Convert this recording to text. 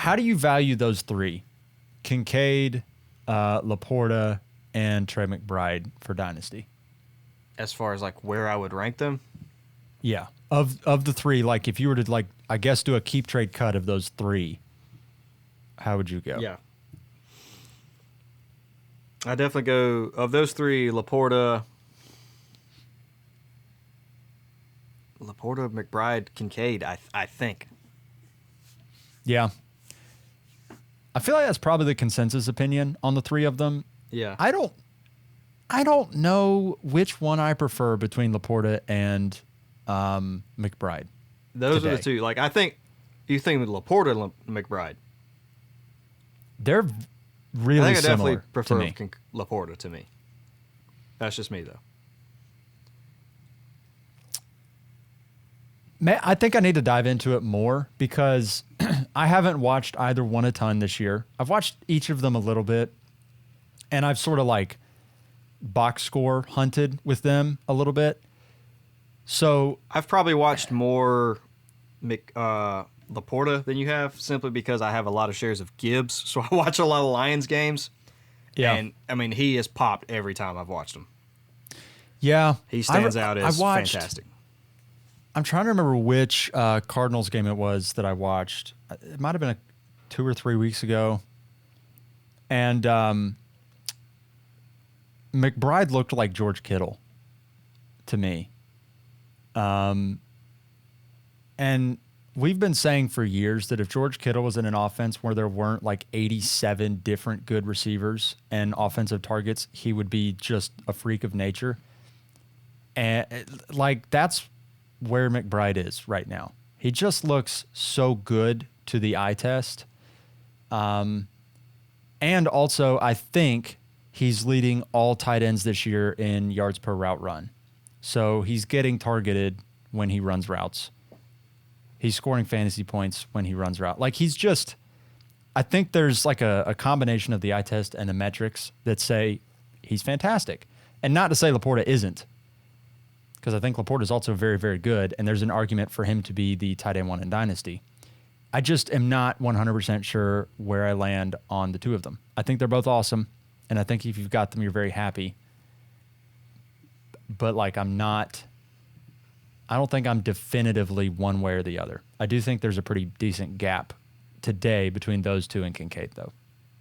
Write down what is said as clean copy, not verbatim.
how do you value those three? Kincaid, Laporta, and Trey McBride for Dynasty. As far as like where I would rank them? Yeah. Of the three, like if you were to like I guess do a keep trade cut of those three, how would you go? Yeah. I definitely go of those three, Laporta, McBride, Kincaid, I think. Yeah. I feel like that's probably the consensus opinion on the three of them. Yeah. I don't know which one I prefer between Laporta and McBride. Those today. are the two. Like I think you think with Laporta and McBride. They're really I think I similar definitely prefer to me. Laporta to me. That's just me though. I think I need to dive into it more because I haven't watched either one a ton this year. I've watched each of them a little bit, and I've sort of like box score hunted with them a little bit. So I've probably watched more Laporta than you have, simply because I have a lot of shares of Gibbs, so I watch a lot of Lions games. yeah, And I mean, he has popped every time I've watched him. yeah, He stands out as I watched, fantastic. I'm trying to remember which Cardinals game it was that I watched. It might have been 2 or 3 weeks ago. And McBride looked like George Kittle to me. And we've been saying for years that if George Kittle was in an offense where there weren't like 87 different good receivers and offensive targets, he would be just a freak of nature. And like that's where McBride is right now. He just looks so good to the eye test. And also, I think he's leading all tight ends this year in yards per route run. So he's getting targeted when he runs routes. He's scoring fantasy points when he runs route. Like he's just, I think there's like a combination of the eye test and the metrics that say he's fantastic. And not to say Laporta isn't, because I think Laporta is also very, very good, and there's an argument for him to be the tight end one in Dynasty. I just am not 100% sure where I land on the two of them. I think they're both awesome, and I think if you've got them, you're very happy. But like I don't think I'm definitively one way or the other. I do think there's a pretty decent gap today between those two and Kincaid, though.